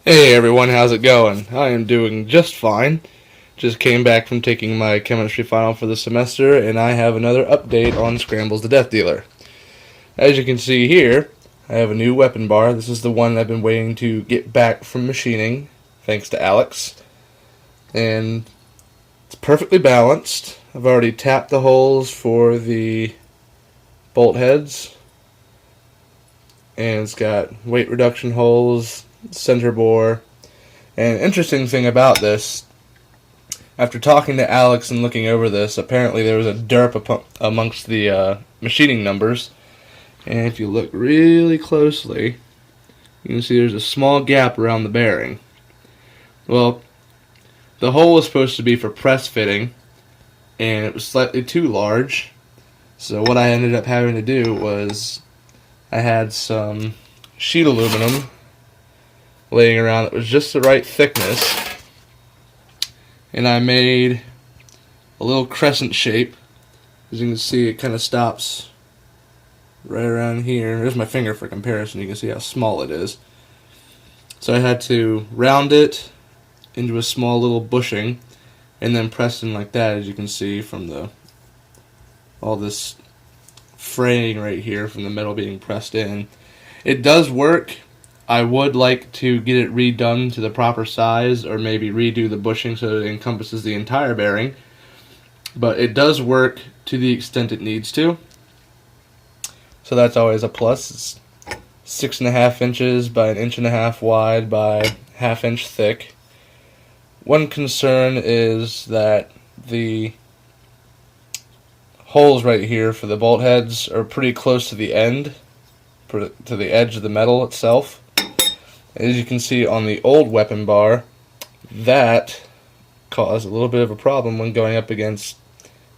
Hey everyone, how's it going? I am doing just fine. Just came back from taking my chemistry final for the semester, and I have another update on Scrambles the Death Dealer. As you can see here, I have a new weapon bar. This is the one I've been waiting to get back from machining, thanks to Alex. And it's perfectly balanced. I've already tapped the holes for the bolt heads. And it's got weight reduction holes, center bore. And an interesting thing about this, after talking to Alex and looking over this, apparently there was a derp amongst the machining numbers. And if you look really closely, you can see there's a small gap around the bearing. Well, the hole was supposed to be for press fitting, and it was slightly too large. So what I ended up having to do was I had some sheet aluminum laying around that was just the right thickness, and I made a little crescent shape. As you can see, it kind of stops right around here. There's my finger for comparison. You can see how small it is. So I had to round it into a small little bushing and then press in like that, as you can see from all this fraying right here from the metal being pressed in. It does work. I would like to get it redone to the proper size, or maybe redo the bushing so that it encompasses the entire bearing. But it does work to the extent it needs to. So that's always a plus. It's 6.5 inches by 1.5 inches wide by 1/2 inch thick. One concern is that the holes right here for the bolt heads are pretty close to the end, to the edge of the metal itself. As you can see on the old weapon bar, that caused a little bit of a problem when going up against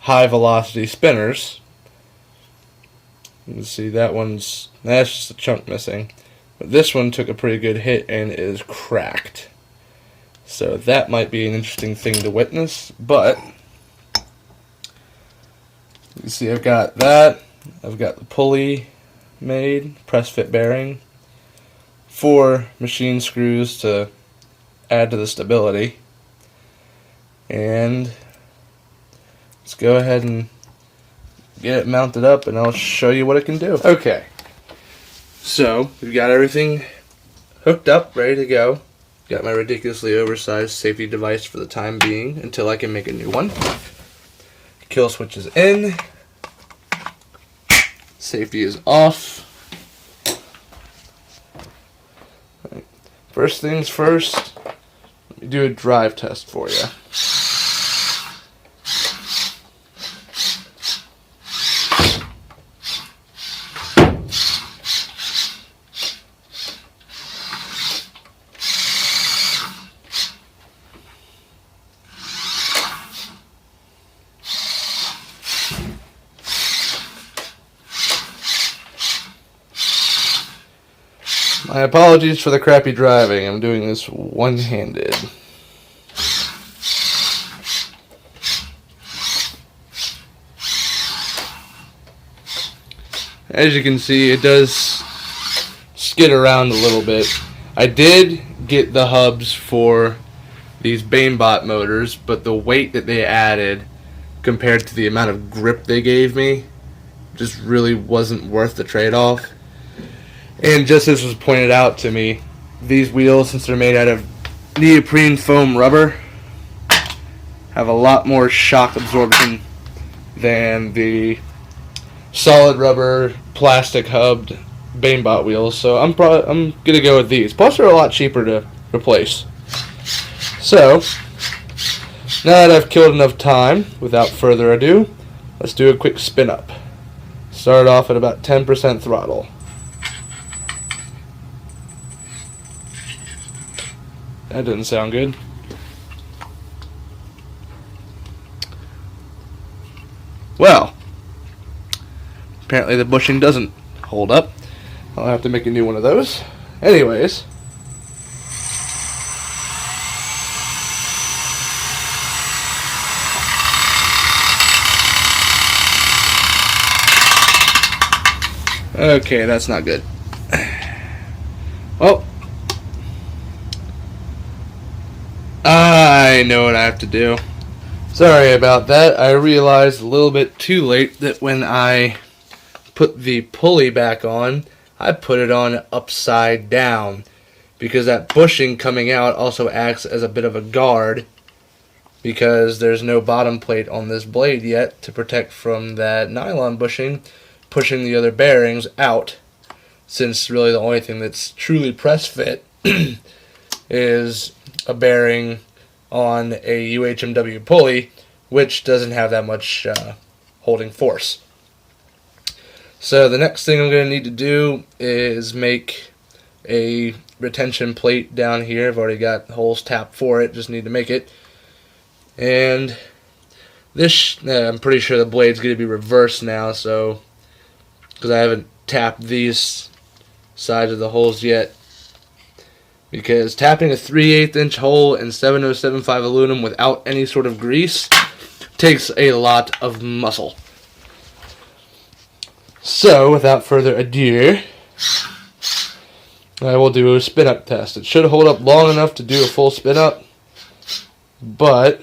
high velocity spinners. You can see that's just a chunk missing. But this one took a pretty good hit and is cracked. So that might be an interesting thing to witness, but you see I've got that. I've got the pulley made, press fit bearing, 4 machine screws to add to the stability, and let's go ahead and get it mounted up and I'll show you what it can do. Okay, so we've got everything hooked up, ready to go. Got my ridiculously oversized safety device for the time being until I can make a new one. Kill switch is in. Safety is off. Right. First things first, let me do a drive test for you. My apologies for the crappy driving. I'm doing this one-handed. As you can see, it does skid around a little bit. I did get the hubs for these Banebot motors, but the weight that they added compared to the amount of grip they gave me just really wasn't worth the trade-off. And just as was pointed out to me, these wheels, since they're made out of neoprene foam rubber, have a lot more shock absorption than the solid rubber plastic hubbed Banebot wheels. So I'm gonna go with these. Plus, they're a lot cheaper to replace. So now that I've killed enough time, without further ado, let's do a quick spin up. Start off at about 10% throttle. That didn't sound good. Well, apparently the bushing doesn't hold up. I'll have to make a new one of those. Anyways. Okay, that's not good. Well, I know what I have to do. Sorry about that. I realized a little bit too late that when I put the pulley back on, I put it on upside down, because that bushing coming out also acts as a bit of a guard, because there's no bottom plate on this blade yet to protect from that nylon bushing pushing the other bearings out, since really the only thing that's truly press fit is a bearing on a UHMW pulley, which doesn't have that much holding force. So the next thing I'm going to need to do is make a retention plate down here. I've already got holes tapped for it, just need to make it. And this, I'm pretty sure the blade's going to be reversed now, so because I haven't tapped these sides of the holes yet. Because tapping a 3/8 inch hole in 7075 aluminum without any sort of grease takes a lot of muscle. So, without further ado, I will do a spin-up test. It should hold up long enough to do a full spin-up, but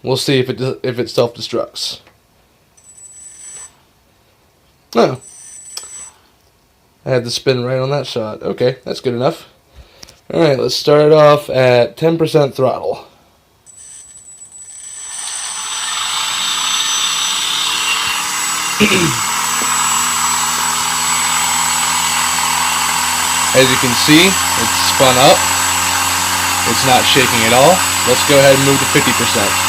we'll see if it self-destructs. Oh, I had the spin right on that shot. Okay, that's good enough. Alright, let's start off at 10% throttle. As you can see, it's spun up. It's not shaking at all. Let's go ahead and move to 50%.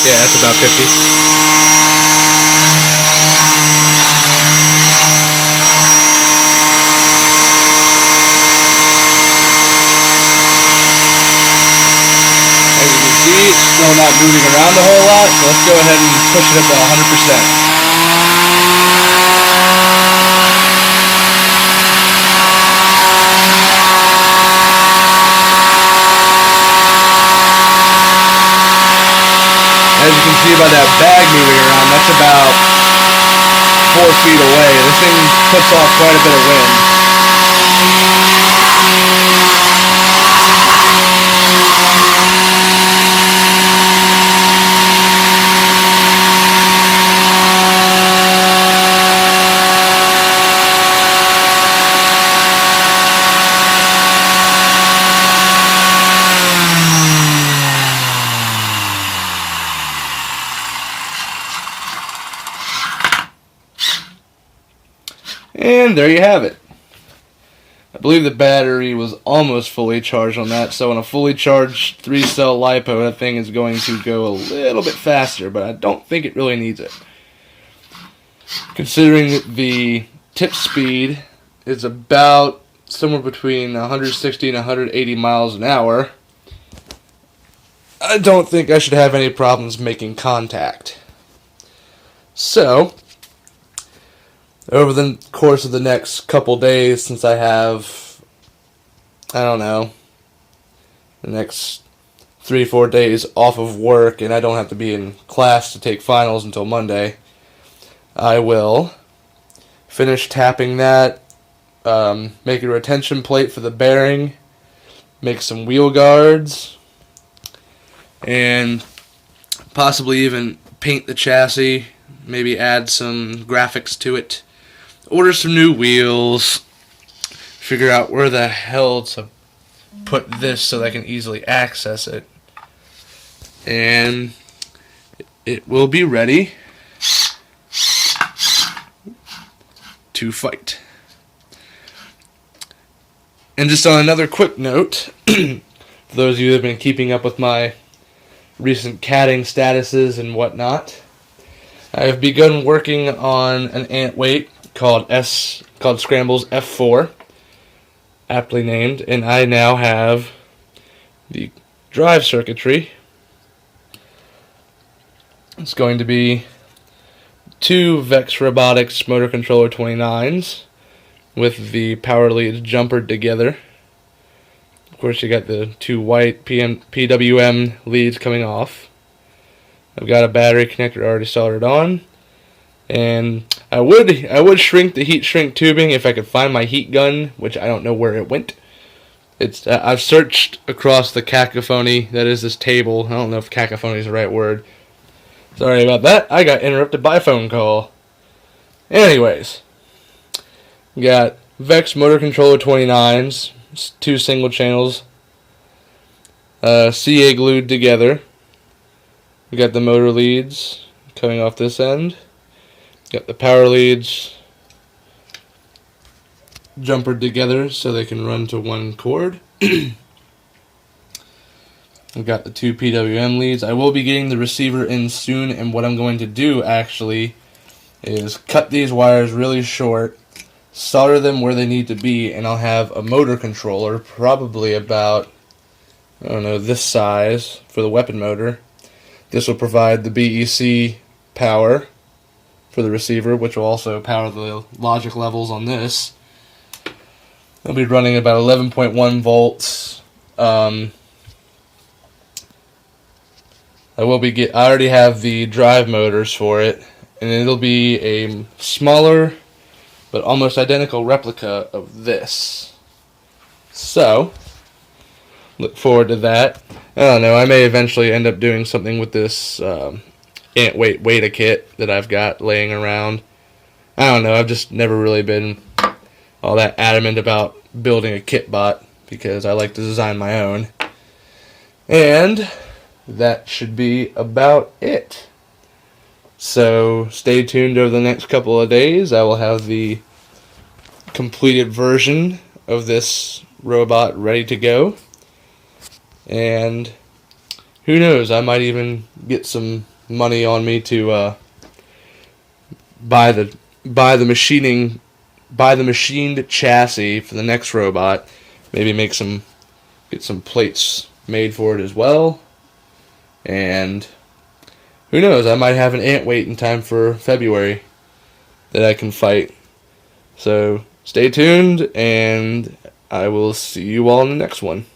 Yeah, that's about 50. As you can see, it's still not moving around a whole lot, so let's go ahead and push it up to 100%. As you can see by that bag moving around, that's about 4 feet away. This thing puts off quite a bit of wind. And there you have it. I believe the battery was almost fully charged on that, so on a fully charged 3-cell LiPo, that thing is going to go a little bit faster, but I don't think it really needs it. Considering that the tip speed is about somewhere between 160 and 180 miles an hour, I don't think I should have any problems making contact. So, over the course of the next couple days, since I have, I don't know, the next 3-4 days off of work and I don't have to be in class to take finals until Monday, I will finish tapping that, make a retention plate for the bearing, make some wheel guards, and possibly even paint the chassis, maybe add some graphics to it. Order some new wheels, figure out where the hell to put this so that I can easily access it, and it will be ready to fight. And just on another quick note, for those of you who have been keeping up with my recent catting statuses and whatnot, I have begun working on an ant weight called Scrambles F4, aptly named, and I now have the drive circuitry. It's going to be 2 Vex Robotics motor controller 29s with the power leads jumpered together. Of course, you got the 2 white PWM leads coming off. I've got a battery connector already soldered on. And I would shrink the heat shrink tubing if I could find my heat gun, which I don't know where it went. I've searched across the cacophony that is this table. I don't know if cacophony is the right word. Sorry about that. I got interrupted by a phone call. Anyways, we got Vex motor controller 29s, 2 single channels, CA glued together. We got the motor leads coming off this end. Got the power leads jumpered together so they can run to one cord. We've got the 2 PWM leads. I will be getting the receiver in soon, and what I'm going to do actually is cut these wires really short, solder them where they need to be, and I'll have a motor controller, probably about, I don't know, this size for the weapon motor. This will provide the BEC power for the receiver, which will also power the logic levels on this. I'll be running about 11.1 volts. I already have the drive motors for it, and it'll be a smaller but almost identical replica of this. So, look forward to that. I don't know, I may eventually end up doing something with this Weta kit that I've got laying around. I don't know, I've just never really been all that adamant about building a kit bot because I like to design my own. And that should be about it. So stay tuned over the next couple of days. I will have the completed version of this robot ready to go. And who knows, I might even get some money on me to buy the machined chassis for the next robot. Maybe get some plates made for it as well. And who knows, I might have an ant weight in time for February that I can fight. So stay tuned, and I will see you all in the next one.